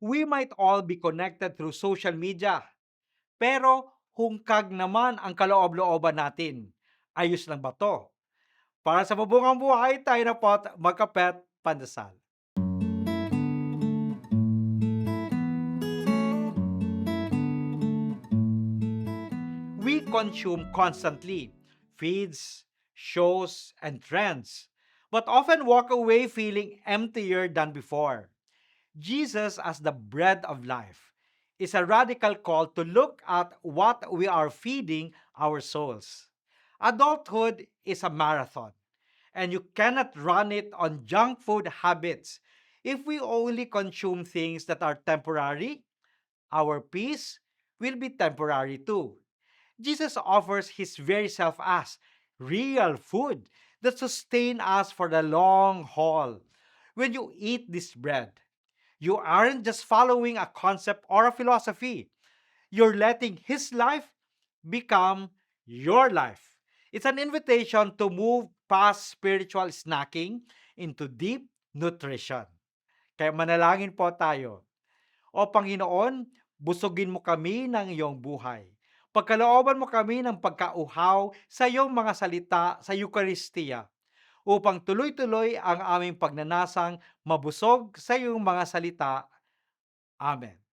We might all be connected through social media, pero hungkag naman ang kaloob-looban natin. Ayos lang ba to? Para sa mabungang buhay, tayo na po at magkapet pandasal. We consume constantly feeds, shows, and trends, but often walk away feeling emptier than before. Jesus, as the bread of life, is a radical call to look at what we are feeding our souls. Adulthood is a marathon, and you cannot run it on junk food habits. If we only consume things that are temporary, our peace will be temporary too. Jesus offers his very self as real food that sustain us for the long haul. When you eat this bread, you aren't just following a concept or a philosophy. You're letting his life become your life. It's an invitation to move past spiritual snacking into deep nutrition. Kaya manalangin po tayo. O Panginoon, busugin mo kami ng iyong buhay. Pagkalooban mo kami ng pagkauhaw sa iyong mga salita sa Eukaristiya upang tuloy-tuloy ang aming pagnanasang mabusog sa iyong mga salita. Amen.